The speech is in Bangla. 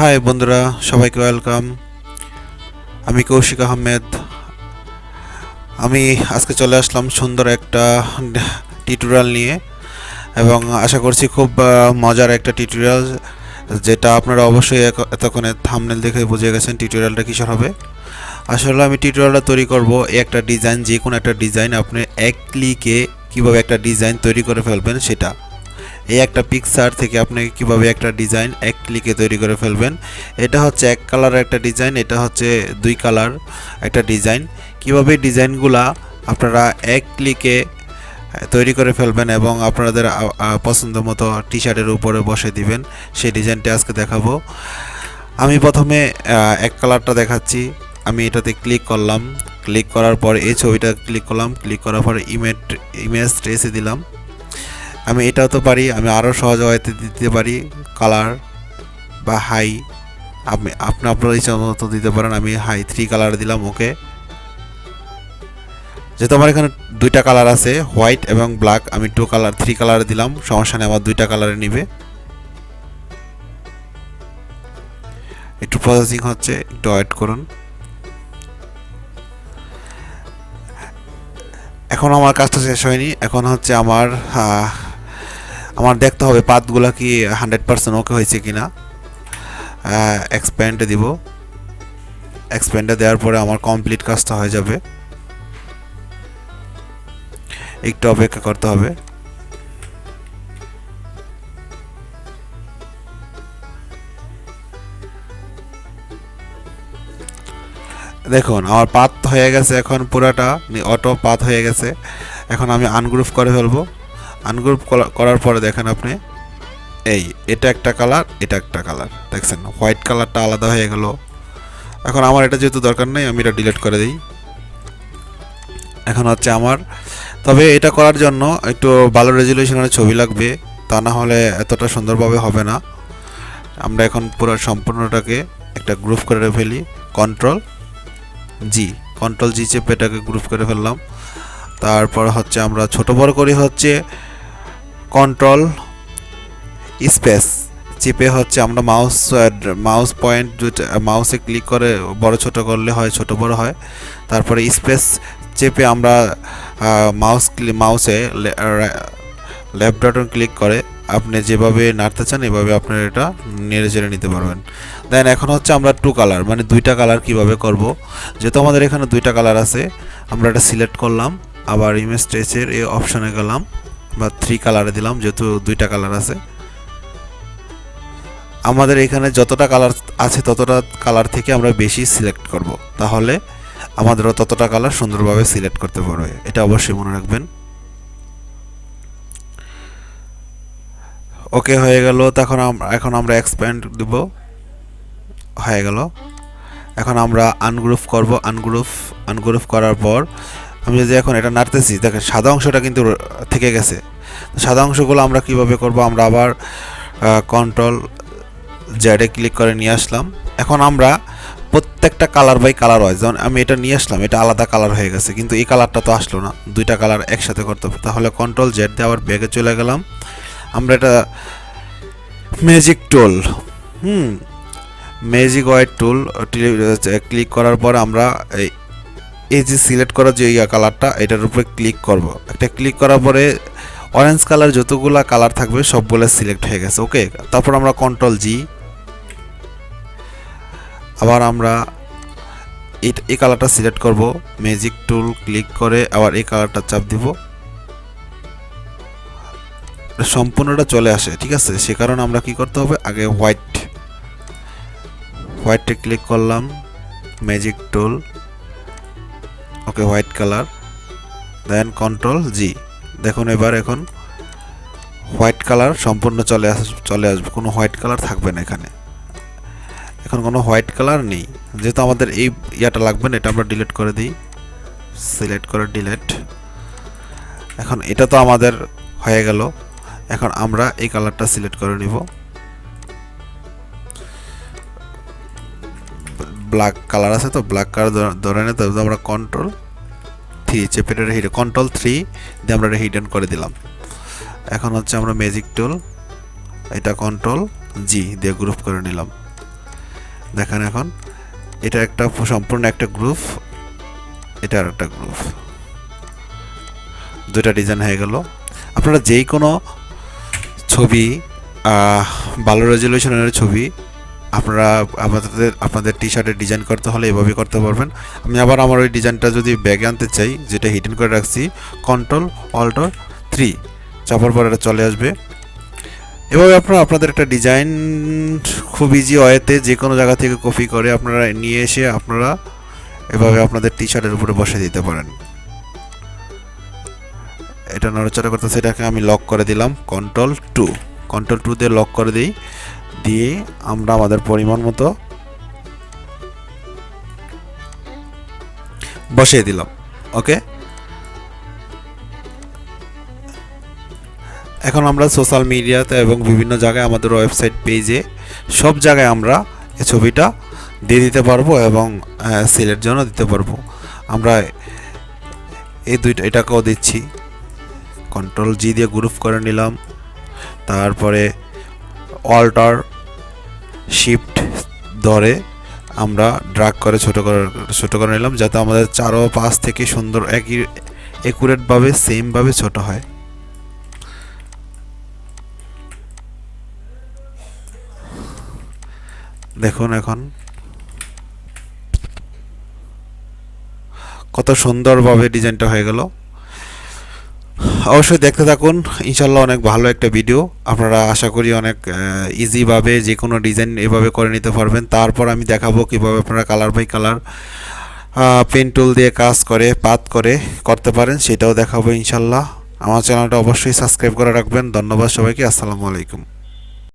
হাই বন্ধুরা, সবাইকে ওয়েলকাম। আমি কৌশিক আহমেদ। আমি আজকে চলে আসলাম সুন্দর একটা টিউটোরিয়াল নিয়ে, এবং আশা করছি খুব মজার একটা টিউটোরিয়াল, যেটা আপনারা অবশ্যই এতক্ষণে থাম্বনেল দেখে বুঝে গেছেন টিউটোরিয়ালটা কিসের হবে। আসলে আমি টিউটোরিয়ালটা তৈরি করব একটা ডিজাইন, যে কোনো একটা ডিজাইন আপনি এক ক্লিকে কীভাবে একটা ডিজাইন তৈরি করে ফেলবেন সেটা। এই একটা পিকচার থেকে আপনি কিভাবে একটা ডিজাইন এক ক্লিকে তৈরি করে ফেলবেন। এটা হচ্ছে এক কালারের একটা ডিজাইন, এটা হচ্ছে দুই কালার একটা ডিজাইন। কিভাবে ডিজাইনগুলা আপনারা এক ক্লিকে তৈরি করে ফেলবেন এবং আপনাদের পছন্দ মতো টি শার্টের উপরে বসে দিবেন, সেই ডিজাইনটা আজকে দেখাবো। আমি প্রথমে এক কালারটা দেখাচ্ছি। আমি এটাতে ক্লিক করলাম, ক্লিক করার পর এই ছবিটা ক্লিক করলাম, ক্লিক করার পর ইমেজ ট্রেসে দিলাম। আমি এটাও তো পারি, আমি আরও সহজ হয়তো দিতে পারি কালার বা হাই, আপনার ইচ্ছা মতো দিতে পারেন। আমি হাই 3 কালার দিলাম। ওকে, যেহেতু আমার এখানে দুইটা কালার আছে, হোয়াইট এবং ব্ল্যাক, আমি 3 কালার দিলাম। সমস্যা নেই, আমার দুইটা কালারে নিবে। একটু প্রসেসিং হচ্ছে, একটু ওয়েট করুন। এখন আমার কাজটা শেষ হয়নি। এখন হচ্ছে আমার দেখতে হবে পাতগুলো কি 100% ওকে হয়েছে কিনা। এক্সপ্যান্ডে দিব। এক্সপ্যান্ডে দেওয়ার পরে আমার কমপ্লিট কাজটা হয়ে যাবে। একটু অপেক্ষা করতে হবে। দেখুন আমার পাত হয়ে গেছে, এখন পুরাটা অটো পাত হয়ে গেছে। এখন আমি আনগ্রুপ করে ফেলবো। আনগ্রুপ করার পরে দেখেন আপনি, এটা একটা কালার, এটা একটা কালার, দেখছেন হোয়াইট কালারটা আলাদা হয়ে গেল। এখন আমার এটা যেহেতু দরকার নেই, আমি এটা ডিলিট করে দিই। এখন হচ্ছে আমার, তবে এটা করার জন্য একটু ভালো রেজুলেশনের ছবি লাগবে, তা না হলে এতটা সুন্দরভাবে হবে না। আমরা এখন পুরো সম্পূর্ণটাকে একটা গ্রুপ করে ফেলি। কন্ট্রোল জি চেপে এটাকে গ্রুপ করে ফেললাম। তারপর হচ্ছে আমরা ছোট বড় করি, হচ্ছে কন্ট্রোল স্পেস চেপে হচ্ছে আমরা মাউস পয়েন্ট মাউসে ক্লিক করে বড় ছোট করলে হয়, ছোট বড় হয়। তারপরে স্পেস চেপে আমরা মাউসে লেফট বাটন ক্লিক করে আপনি যেভাবে নাড়তে চান এভাবে আপনারা এটা নেড়ে চেড়ে নিতে পারবেন। দেন এখন হচ্ছে আমরা 2 কালার মানে দুইটা কালার কিভাবে করব। যেহেতু আমাদের এখানে দুইটা কালার আছে, আমরা এটা সিলেক্ট করলাম, আবার ইমেজ ট্রেসের এই অপশনে গেলাম, বা 3 কালারে দিলাম, যেহেতু দুইটা কালার আছে। আমাদের এখানে যতটা কালার আছে ততটা কালার থেকে আমরা বেশি সিলেক্ট করব, তাহলে আমাদেরও ততটা কালার সুন্দরভাবে সিলেক্ট করতে পারবে। এটা অবশ্যই মনে রাখবেন। ওকে হয়ে গেল। এখন আমরা এক্সপ্যান্ড দিব, হয়ে গেল। এখন আমরা আনগ্রুপ করব। আনগ্রুপ করার পর আমি যদি এখন এটা নাড়তেছি, দেখেন সাদা অংশটা কিন্তু থেকে গেছে। সাদা অংশগুলো আমরা কিভাবে করব, আমরা আবার কন্ট্রোল জেডে ক্লিক করে নিয়ে আসলাম। এখন আমরা প্রত্যেকটা কালার বাই কালার হয়, যেমন আমি এটা নিয়ে আসলাম, এটা আলাদা কালার হয়ে গেছে, কিন্তু এই কালারটা তো আসলো না, দুইটা কালার একসাথে করতে হবে। তাহলে কন্ট্রোল জেড দিয়ে আবার ব্যাগে চলে গেলাম। আমরা এটা ম্যাজিক টুল ম্যাজিক হোয়াইট টুল ক্লিক করার পর আমরা এই যে সিলেক্ট করা যে কালারটা, এটার উপরে ক্লিক করব। এটা ক্লিক করার পরে অরেঞ্জ কালার যতগুলা কালার থাকবে সবগুলো সিলেক্ট হয়ে গেছে। ওকে, তারপর আমরা কন্ট্রোল জি, আবার আমরা এই কালারটা সিলেক্ট করব, ম্যাজিক টুল ক্লিক করে আবার এই কালারটা চাপ দিব, সম্পূর্ণটা চলে আসে। ঠিক আছে, সে কারণে আমরা কি করতে হবে, আগে হোয়াইটে ক্লিক করলাম, magic tool, okay white colour, then control G. দেখুন এবার এখন হোয়াইট কালার সম্পূর্ণ চলে আসবে, কোনো হোয়াইট কালার থাকবে না এখানে। এখন কোনো হোয়াইট কালার নেই, যেহেতু আমাদের এই ইয়াটা লাগবে না, এটা আমরা ডিলিট করে দিই, সিলেক্ট করে ডিলিট। এখন এটা তো আমাদের হয়ে গেল। এখন আমরা এই কালারটা সিলেক্ট করে নিব, ব্ল্যাক কালার আছে তো, ব্ল্যাক কালার ধরে নিতে আমরা কন্ট্রোল 3 চেপে কন্ট্রোল 3 দিয়ে আমরা হিডেন করে দিলাম। এখন হচ্ছে আমরা ম্যাজিক টুল, এটা কন্ট্রোল জি দিয়ে গ্রুপ করে নিলাম। দেখেন এখন এটা একটা সম্পূর্ণ একটা গ্রুপ, এটা আর একটা গ্রুপ, দুটা ডিজাইন হয়ে গেল। আপনারা যেই কোনো ছবি ভালো রেজলিউশনের ছবি আপনারা আপনাদের টি শার্টের ডিজাইন করতে হলে এভাবে করতে পারবেন। আমি আবার আমার ওই ডিজাইনটা যদি ব্যাগে আনতে চাই, যেটা হিডেন করে রাখছি, কন্ট্রোল অল্টার 3 চাপার পর এটা চলে আসবে। এভাবে আপনারা আপনাদের একটা ডিজাইন খুব ইজি ওয়েতে যে কোনো জায়গা থেকে কপি করে আপনারা নিয়ে এসে আপনারা এভাবে আপনাদের টি শার্টের উপরে বসে দিতে পারেন। এটা নড়াচড়া করতেছে, এটাকে আমি লক করে দিলাম কন্ট্রোল 2 দিয়ে লক করে দিই, দিয়ে আমরা আমাদের পরিমাণ মতো বসিয়ে দিলাম। ওকে, এখন আমরা সোশ্যাল মিডিয়াতে এবং বিভিন্ন জায়গায় আমাদের ওয়েবসাইট পেজে সব জায়গায় আমরা এই ছবিটা দিয়ে দিতে পারবো এবং সেলের জন্য দিতে পারবো। আমরা এই দুইটা এটাকেও দিচ্ছি, কন্ট্রোল জি দিয়ে গ্রুপ করে নিলাম, তারপরে অল্টার শিফট ধরে আমরা ড্রাগ করে ছোট করে নিলাম, যাতে আমাদের চারো পাশ থেকে সুন্দর একই একুরেটভাবে সেমভাবে ছোট হয়। দেখুন এখন কত সুন্দরভাবে ডিজাইনটা হয়ে গেল। অবশ্যই দেখতে থাকুন, ইনশাল্লাহ অনেক ভালো একটা ভিডিও। আপনারা আশা করি অনেক ইজিভাবে যে কোনো ডিজাইন এভাবে করে নিতে পারবেন। তারপর আমি দেখাবো কীভাবে আপনারা colour by colour pen tool দিয়ে কাজ করে পাত করে করতে পারেন, সেটাও দেখাবো ইনশাল্লাহ। আমার চ্যানেলটা অবশ্যই সাবস্ক্রাইব করে রাখবেন। ধন্যবাদ সবাইকে, আসসালামু আলাইকুম।